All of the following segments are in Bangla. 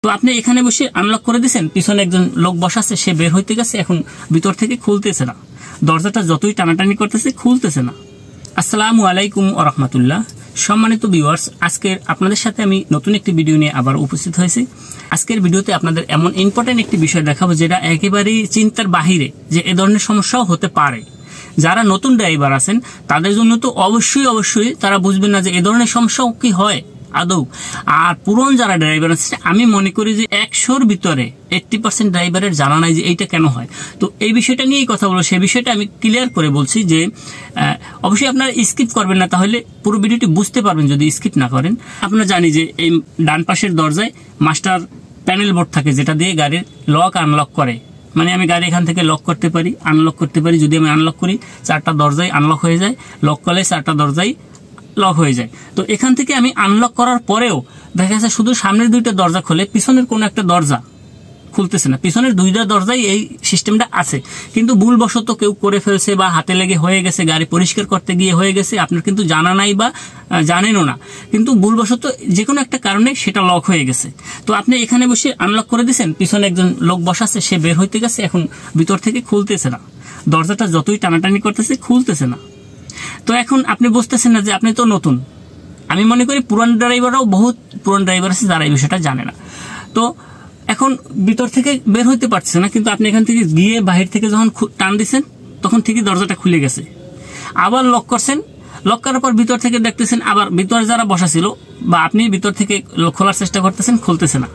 তো আপনি এখানে বসে আনলক করে দিয়েছেন, পিছনে একজন লোক বসাচ্ছে, সে বের হইতে গেছে, এখন ভিতর থেকে খুলতেছে না, দরজাটা যতই টানাটানি করতেছে খুলতেছে না। আসসালামু আলাইকুম ওয়া রাহমাতুল্লাহ। সম্মানিত ভিউয়ার্স, আজকের আপনাদের সাথে আমি নতুন একটি ভিডিও নিয়ে আবার উপস্থিত হয়েছি। আজকের ভিডিওতে আপনাদের এমন ইম্পর্টেন্ট একটি বিষয় দেখাবো যেটা একেবারেই চিন্তার বাহিরে, যে এ ধরনের সমস্যাও হতে পারে। যারা নতুন ড্রাইভার আছেন তাদের জন্য তো অবশ্যই তারা বুঝবেন না যে এ ধরনের সমস্যাও কি হয় আদৌ। আর পুরনো যারা ড্রাইভার আছে, আমি মনে করি যে 100-র ভিতরে 80% ড্রাইভারের জানা নাই যে এইটা কেন হয়। তো এই বিষয়টা নিয়েই কথা বলবো, সেই বিষয়টা আমি ক্লিয়ার করে বলছি যে অবশ্যই আপনারা স্কিপ করবেন না, তাহলে পুরো ভিডিওটি বুঝতে পারবেন যদি স্কিপ না করেন। আপনারা জানি যে এই ডান পাশের দরজায় মাস্টার প্যানেল বোর্ড থাকে, যেটা দিয়ে গাড়ির লক আনলক করে। মানে আমি গাড়ি এখান থেকে লক করতে পারি, আনলক করতে পারি। যদি আমি আনলক করি 4টা দরজাই আনলক হয়ে যায়, লক করলে 4টা দরজাই লক হয়ে যায়। তো এখান থেকে আমি আনলক করার পরেও দেখা যাচ্ছে শুধু সামনের 2টা দরজা খোলে, পিছনের কোনো একটা দরজা খুলতেছে না। পিছনের 2টা দরজাই এই সিস্টেমটা আছে, কিন্তু ভুলবশত কেউ করে ফেলছে বা হাতে লেগে হয়ে গেছে, গাড়ি পরিষ্কার করতে গিয়ে হয়ে গেছে, আপনার কিন্তু জানা নাই বা জানেনও না, কিন্তু ভুলবশত যে কোনো একটা কারণে সেটা লক হয়ে গেছে। তো আপনি এখানে বসে আনলক করে দিয়েছেন, পিছনে একজন লোক বসাচ্ছে, সে বের হইতে গেছে, এখন ভিতর থেকে খুলতেছে না, দরজাটা যতই টানাটানি করতেছে খুলতেছে না। তো এখন আপনি বুঝতেছেন না যে আপনি তো নতুন। আমি মনে করি পুরান ড্রাইভাররাও বহুত পুরান ড্রাইভার আছে যারা এই বিষয়টা জানে না। তো এখন ভিতর থেকে বের হইতে পারছে না, কিন্তু আপনি এখান থেকে গিয়ে বাহির থেকে যখন টান দিচ্ছেন তখন ঠিকই দরজাটা খুলে গেছে। আবার লক করছেন, লক করার পর ভিতর থেকে দেখতেছেন আবার ভিতরে যারা বসা ছিল বা আপনি ভিতর থেকে খোলার চেষ্টা করতেছেন, খুলতেছে না।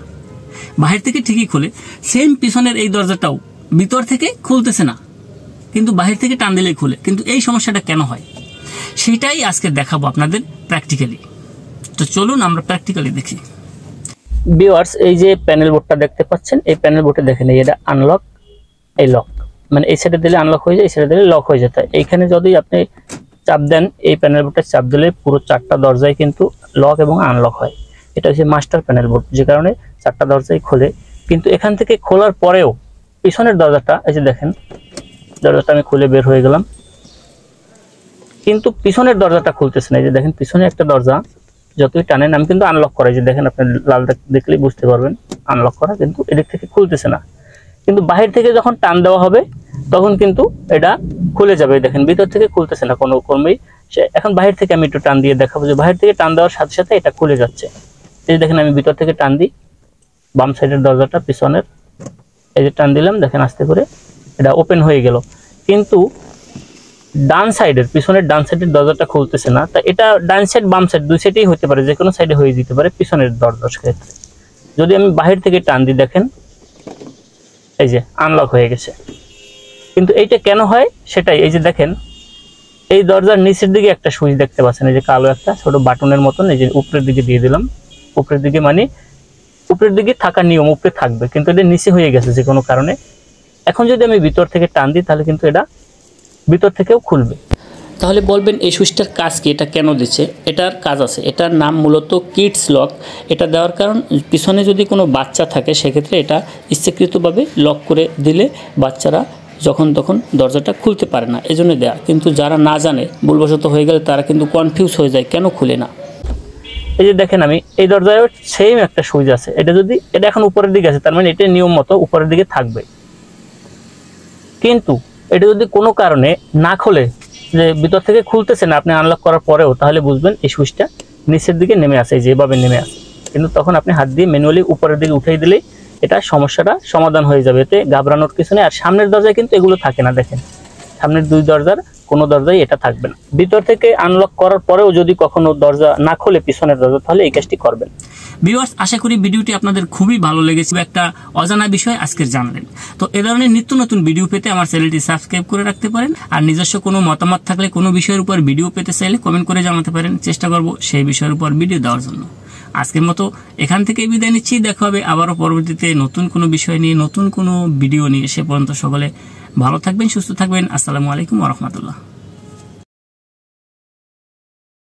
বাহির থেকে ঠিকই খুলে, সেম পিছনের এই দরজাটাও ভিতর থেকে খুলতেছে না, কিন্তু বাহির থেকে টান দিলেই খুলে। কিন্তু এই সমস্যাটা কেন হয় সেটাই আজকে দেখাবো আপনাদের প্র্যাকটিক্যালি। তো চলুন আমরা প্র্যাকটিক্যালি দেখি। ভিউয়ার্স, এই যে প্যানেল বোর্ডটা দেখতে পাচ্ছেন, এই প্যানেল বোর্ডে দেখেন এটা আনলক, এই লক, মানে এই সাইডে দিলে আনলক হয়ে যায়, এই সাইডে দিলে লক হয়ে যেত। এইখানে যদি আপনি চাপ দেন, এই প্যানেল বোর্ডটা চাপ দিলে পুরো 4টা দরজায় কিন্তু লক এবং আনলক হয়। এটা হচ্ছে মাস্টার প্যানেল বোর্ড, যে কারণে 4টা দরজাই খোলে। কিন্তু এখান থেকে খোলার পরেও পিছনের দরজাটা, এই যে দেখেন দরজাটা আমি খুলে বের হয়ে গেলাম, কিন্তু পিছনের দরজাটা খুলতেছে না। এই যে দেখেন পিছনে একটা দরজা যতই টানেন, আমি কিন্তু আনলক করা, যে দেখেন আপনি লাল দেখলেই বুঝতে পারবেন আনলক করা, কিন্তু এদিক থেকে খুলতেছে না। কিন্তু বাহির থেকে যখন টান দেওয়া হবে তখন কিন্তু এটা খুলে যাবে। দেখেন ভিতর থেকে খুলতেছে না কোনো ক্রমেই। এখন বাহির থেকে আমি একটু টান দিয়ে দেখাবো যে বাহির থেকে টান দেওয়ার সাথে সাথে এটা খুলে যাচ্ছে। এই যে দেখেন আমি ভিতর থেকে টান দিই, বাম সাইডের দরজাটা পিছনের, এই যে টান দিলাম, দেখেন আস্তে করে এটা ওপেন হয়ে গেল। কিন্তু ডান সাইডের, পিছনের ডান সাইডের দরজাটা খুলতেছে না। তা এটা ডান সাইড বাম সাইড দুই সাইডেই হতে পারে, যে কোনো সাইডে হয়ে যেতে পারে পিছনের দরজার ক্ষেত্রে। যদি আমি বাহির থেকে টান দিই, দেখেন এই যে আনলক হয়ে গেছে। কিন্তু এইটা কেন হয় সেটাই, এই যে দেখেন এই দরজার নিচের দিকে একটা সুইচ দেখতে পাচ্ছেন, এই যে কালো একটা ছোট বাটনের মতন, এই যে উপরের দিকে দিয়ে দিলাম। উপরের দিকে মানে উপরের দিকে থাকা নিয়ম, উপরে থাকবে, কিন্তু এটা নিচে হয়ে গেছে যে কোনো কারণে। এখন যদি আমি ভিতর থেকে টান দিই তাহলে কিন্তু এটা ভিতর থেকেও খুলবে। তাহলে বলবেন এই সুইচটার কাজ কি, এটা কেন দিচ্ছে? এটার কাজ আছে, এটার নাম মূলত কিডস লক। এটা দেওয়ার কারণ, পিছনে যদি কোনো বাচ্চা থাকে সেক্ষেত্রে এটা ইচ্ছাকৃতভাবে লক করে দিলে বাচ্চারা যখন তখন দরজাটা খুলতে পারে না, এজন্য দেয়া। কিন্তু যারা না জানে, ভুলবশত হয়ে গেলে তারা কিন্তু কনফিউজ হয়ে যায় কেন খুলে না। এই যে দেখেন আমি এই দরজায় সেম একটা সুইচ আছে, এটা যদি এটা এখন উপরের দিকে আছে, তার মানে এটা নিয়ম মতো উপরের দিকে থাকবে। কিন্তু এটা যদি কোনো কারণে না খোলে, যে ভিতর থেকে খুলতেছে না আপনি আনলক করার পরেও, তাহলে বুঝবেন এই সুইচটা নিচের দিকে নেমে আসে, যেভাবে নেমে আসে। কিন্তু তখন আপনি হাত দিয়ে ম্যানুয়ালি উপরের দিকে উঠিয়ে দিলেই এটা সমস্যাটা সমাধান হয়ে যাবে। এতে ঘাবড়ানোর কিছু নেই। আর সামনের দরজায় কিন্তু এগুলো থাকে না, দেখেন সামনের 2 দরজার কোনো দরজায় এটা থাকবে না। ভিতর থেকে আনলক করার পরেও যদি কখনো দরজা না খোলে পিছনের দরজা, তাহলে এই কাজটি করবেন। ভিউয়ার্স, আশা করি ভিডিওটি আপনাদের খুবই ভালো লেগেছে, একটা অজানা বিষয় আজকের জানলেন। তো এ ধরনের নিত্য নতুন ভিডিও পেতে আমার চ্যানেলটি সাবস্ক্রাইব করে রাখতে পারেন। আর নিজস্ব কোনো মতামত থাকলে, কোনো বিষয়ের উপর ভিডিও পেতে চাইলে কমেন্ট করে জানাতে পারেন, চেষ্টা করব সেই বিষয়ের উপর ভিডিও দেওয়ার জন্য। আজকের মতো এখান থেকে বিদায় নিচ্ছি, দেখা হবে আবারও পরবর্তীতে নতুন কোনো বিষয় নিয়ে, নতুন কোনো ভিডিও নিয়ে। সে পর্যন্ত সকলে ভালো থাকবেন, সুস্থ থাকবেন। আসসালামু আলাইকুম ওয়া রাহমাতুল্লাহ।